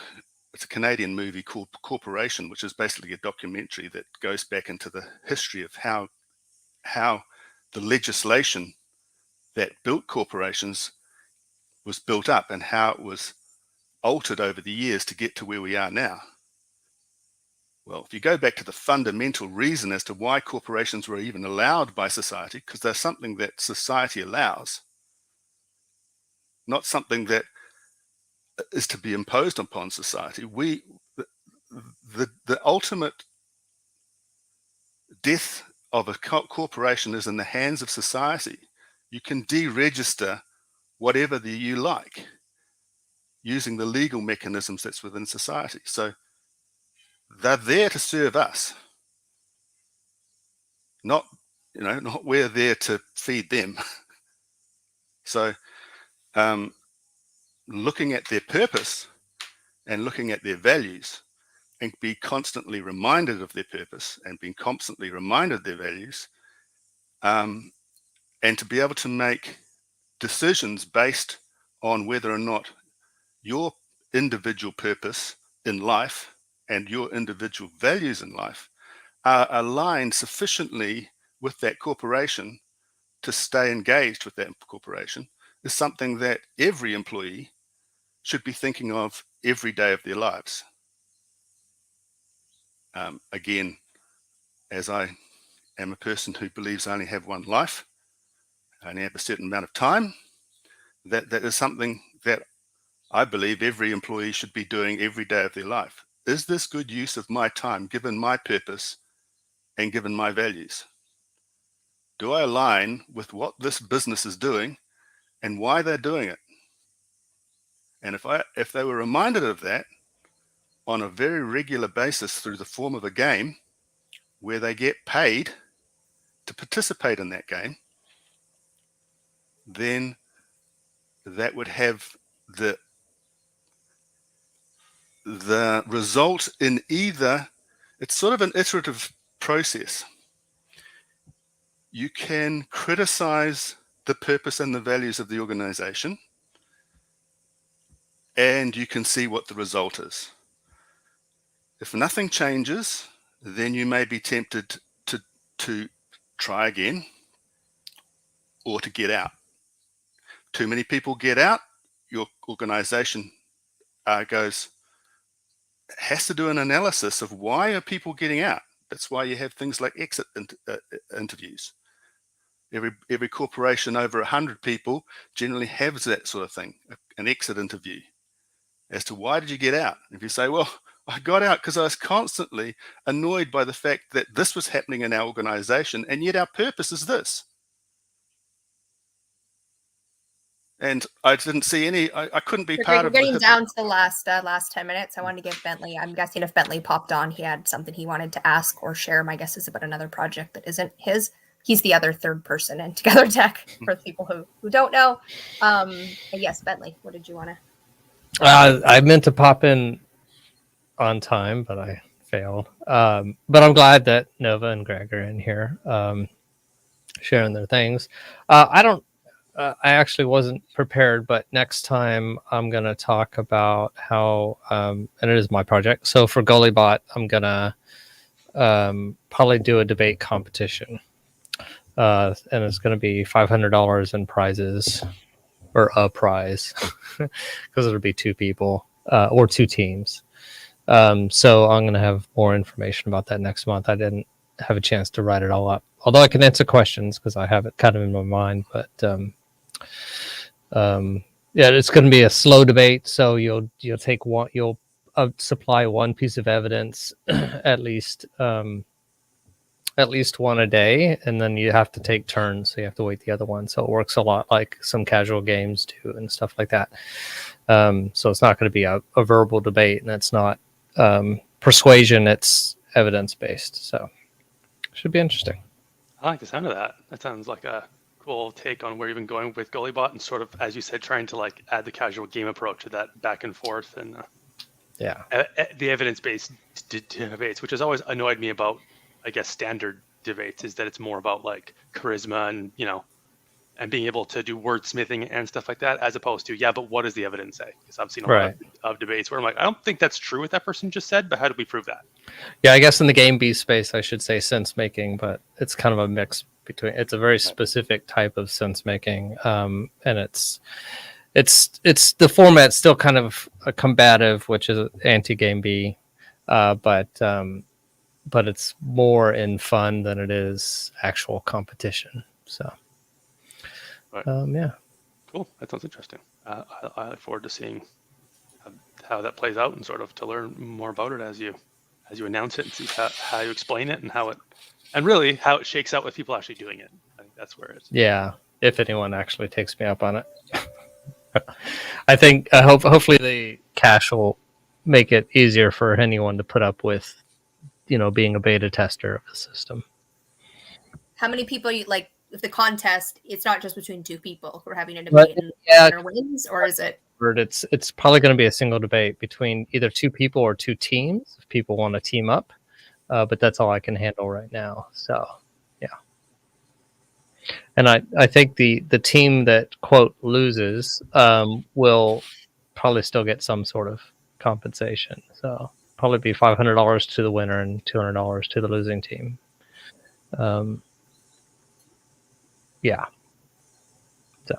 it's a Canadian movie called Corporation, which is basically a documentary that goes back into the history of how the legislation that built corporations was built up and how it was altered over the years to get to where we are now. Well, if you go back to the fundamental reason as to why corporations were even allowed by society, because they're something that society allows, not something that is to be imposed upon society. The ultimate death of a corporation is in the hands of society. You can deregister whatever you like using the legal mechanisms that's within society. So they're there to serve us, not we're there to feed them. So looking at their purpose and looking at their values, and be constantly reminded of their purpose and being constantly reminded of their values, and to be able to make decisions based on whether or not your individual purpose in life and your individual values in life are aligned sufficiently with that corporation to stay engaged with that corporation, is something that every employee should be thinking of every day of their lives. Again, as I am a person who believes I only have one life, I only have a certain amount of time, that is something that I believe every employee should be doing every day of their life. Is this good use of my time, given my purpose and given my values? Do I align with what this business is doing and why they're doing it? And if they were reminded of that on a very regular basis through the form of a game where they get paid to participate in that game, then that would have the result in either, it's sort of an iterative process. You can criticize the purpose and the values of the organization, and you can see what the result is. If nothing changes, then you may be tempted to try again or to get out. Too many people get out, your organization has to do an analysis of why are people getting out. That's why you have things like exit interviews. Every corporation over 100 people generally has that sort of thing, an exit interview, as to why did you get out? If you say, well, I got out because I was constantly annoyed by the fact that this was happening in our organization, and yet our purpose is this. And I didn't see any, I couldn't be part of We're getting down to the last 10 minutes. I wanted to give Bentley, I'm guessing if Bentley popped on, he had something he wanted to ask or share. My guess is about another project that isn't his. He's the other third person in Together Tech for the people who don't know. Yes, Bentley, what did you want to? I meant to pop in on time, but I failed. But I'm glad that Nova and Greg are in here sharing their things. I actually wasn't prepared, but next time I'm going to talk about how, and it is my project. So for Goaliebot, I'm going to probably do a debate competition. And it's going to be $500 in prizes, or a prize, because it'll be two people or two teams. So I'm going to have more information about that next month. I didn't have a chance to write it all up, although I can answer questions because I have it kind of in my mind. But yeah, it's going to be a slow debate. So you'll take one, you'll supply one piece of evidence at least one a day, and then you have to take turns, so you have to wait the other one. So it works a lot like some casual games do and stuff like that. So it's not going to be a verbal debate, and it's not persuasion, it's evidence based. So it should be interesting. I like the sound of that. That sounds like a cool take on where you've been going with Goaliebot, and sort of, as you said, trying to like add the casual game approach to that back and forth, and yeah, the evidence-based debates, which has always annoyed me about, I guess, standard debates, is that it's more about like charisma and, and being able to do wordsmithing and stuff like that, as opposed to, but what does the evidence say? Because I've seen a lot of debates where I'm like, I don't think that's true what that person just said, but how do we prove that? Yeah, I guess in the game B space, I should say sense making, but it's kind of a mix between, it's a very specific type of sense making. And it's the format still kind of a combative, which is anti game B. But but it's more in fun than it is actual competition. So, Right. yeah. Cool. That sounds interesting. I look forward to seeing how that plays out and sort of to learn more about it as you announce it and see how you explain it and really how it shakes out with people actually doing it. I think that's where it's. Yeah. If anyone actually takes me up on it. I think hopefully the cache will make it easier for anyone to put up with, being a beta tester of the system. How many people you like? If the contest, it's not just between two people who are having a debate and winner wins, or is it? It's probably going to be a single debate between either two people or two teams if people want to team up. But that's all I can handle right now. So, yeah. And I think the team that quote loses will probably still get some sort of compensation. So probably be $500 to the winner and $200 to the losing team. Yeah. So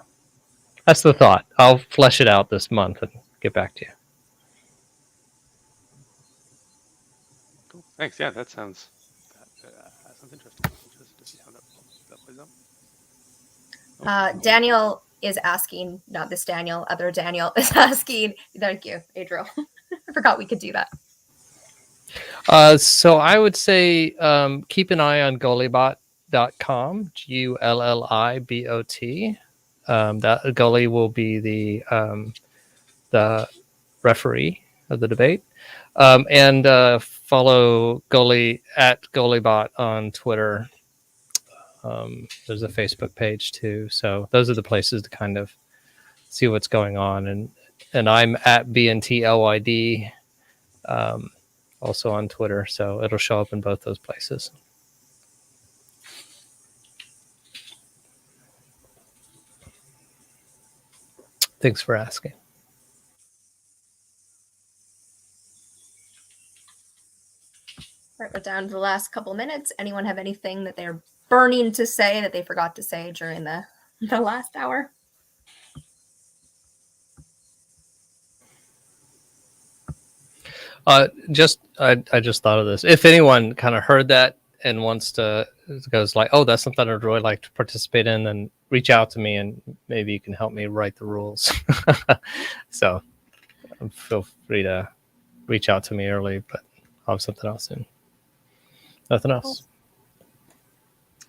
that's the thought. I'll flesh it out this month and get back to you. Cool. Thanks. Yeah, that sounds interesting. Interested to see how that plays out. Daniel is asking, not this Daniel, other Daniel is asking. Thank you, Adriel. I forgot we could do that. So I would say keep an eye on gollibot.com, GULLIBOT. That Gully will be the referee of the debate. And follow Gully at Gollibot on Twitter. There's a Facebook page too. So those are the places to kind of see what's going on. And I'm at BNTLYD. Also on Twitter, so it'll show up in both those places. Thanks for asking. All right, we're down to the last couple minutes. Anyone have anything that they're burning to say that they forgot to say during the last hour? I just thought of this. If anyone kind of heard that and goes like, oh, that's something I'd really like to participate in, then reach out to me and maybe you can help me write the rules. So feel free to reach out to me early, but I'll have something else soon. Nothing else.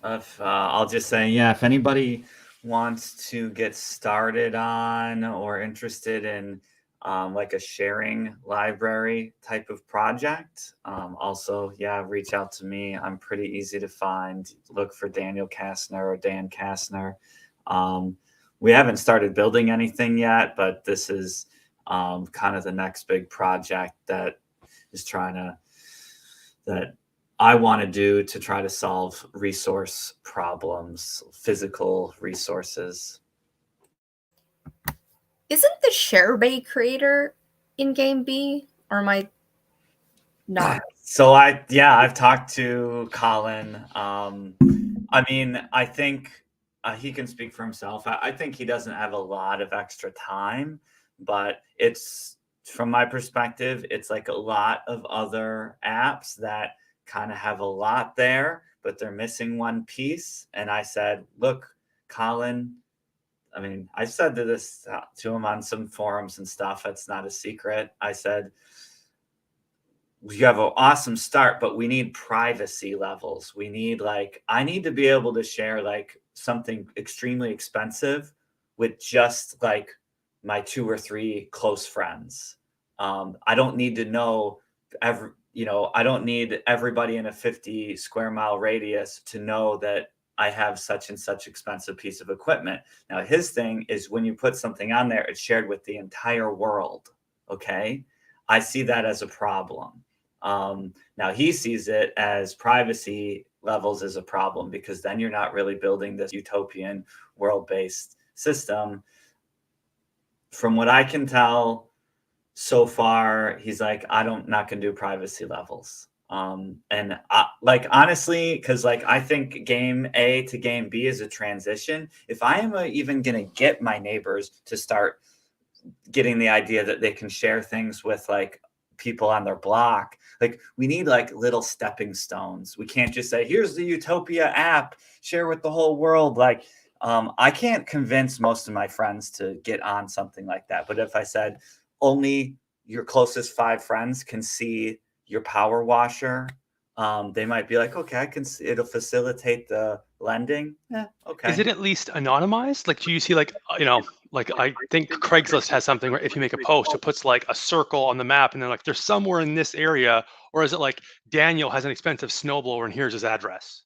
I'll just say, yeah, if anybody wants to get started on or interested in like a sharing library type of project, also, yeah, reach out to me. I'm pretty easy to find. Look for Daniel Kastner or Dan Kastner. We haven't started building anything yet, but this is kind of the next big project that I want to do to try to solve resource problems, physical resources. Isn't the ShareBay creator in Game B, or am I not? So I've talked to Colin. I mean, I think he can speak for himself. I think he doesn't have a lot of extra time, but it's, from my perspective, it's like a lot of other apps that kind of have a lot there, but they're missing one piece. And I said, look, Colin, I mean, I said this to him on some forums and stuff. It's not a secret. I said, you have an awesome start, but we need privacy levels. We need I need to be able to share something extremely expensive with just my 2 or 3 close friends. I don't need to know I don't need everybody in a 50 square mile radius to know that I have such and such expensive piece of equipment. Now, his thing is when you put something on there, it's shared with the entire world. Okay. I see that as a problem. Now he sees it as privacy levels as a problem, because then you're not really building this utopian world-based system. From what I can tell, so far, he's like, not gonna do privacy levels. And honestly, because I think game A to game B is a transition. If I am even gonna get my neighbors to start getting the idea that they can share things with people on their block. Like, we need like little stepping stones. We can't just say, here's the Utopia app, share with the whole world. Like, I can't convince most of my friends to get on something like that. But if I said only your closest 5 friends can see your power washer, they might be like, okay, I can see, it'll facilitate the lending. Yeah, okay. Is it at least anonymized? Like, do you see like, like I think Craigslist has something where if you make a post, it puts like a circle on the map and they're like, there's somewhere in this area? Or is it like Daniel has an expensive snowblower and here's his address?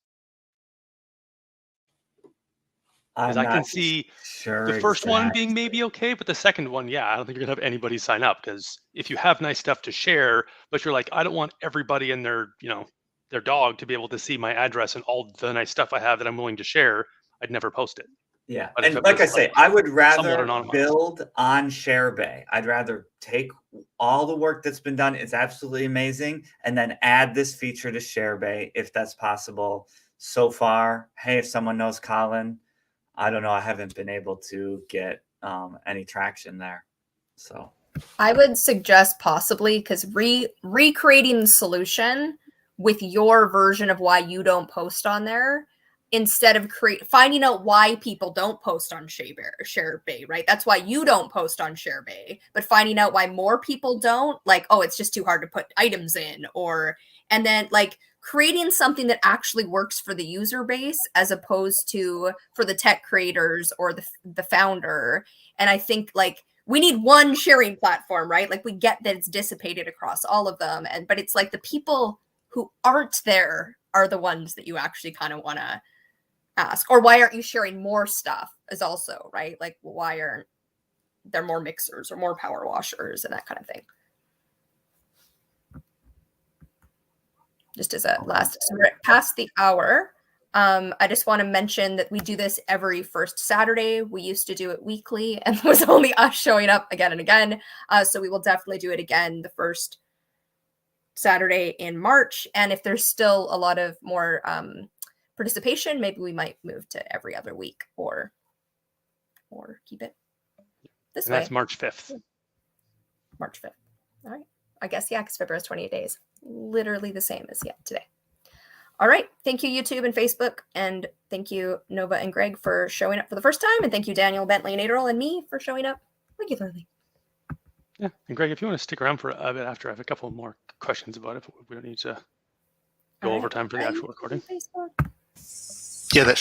Because I can see the first one being maybe okay, but the second one, yeah, I don't think you're gonna have anybody sign up, because if you have nice stuff to share, but you're like, I don't want everybody and their, their dog to be able to see my address and all the nice stuff I have that I'm willing to share, I'd never post it. Yeah, But and like I say, I would rather anonymized. build on ShareBay. I'd rather take all the work that's been done. It's absolutely amazing, and then add this feature to ShareBay if that's possible. So far, hey, if someone knows Colin, I don't know. I haven't been able to get any traction there. So I would suggest possibly, because recreating the solution with your version of why you don't post on there, instead of finding out why people don't post on ShareBay, right? That's why you don't post on ShareBay, but finding out why more people don't, like, oh, it's just too hard to put items in, and then like creating something that actually works for the user base as opposed to for the tech creators or the founder. And I think like we need one sharing platform, right? Like, we get that it's dissipated across all of them, but it's like the people who aren't there are the ones that you actually kind of want to ask. Or why aren't you sharing more stuff is also, right? Like, why aren't there more mixers or more power washers and that kind of thing? Just as a last, so we're past the hour. I just want to mention that we do this every first Saturday. We used to do it weekly, and it was only us showing up again and again. So we will definitely do it again the first Saturday in March. And if there's still a lot of more participation, maybe we might move to every other week or keep it this way. That's March 5th. March 5th. All right. I guess, yeah, because February is 28 days. Literally the same as today. All right. Thank you, YouTube and Facebook. And thank you, Nova and Greg, for showing up for the first time. And thank you, Daniel, Bentley, and Adriel, and me for showing up regularly. Yeah. And Greg, if you want to stick around for a bit after, I have a couple more questions about it. We don't need to go over time for the actual recording. Yeah, that's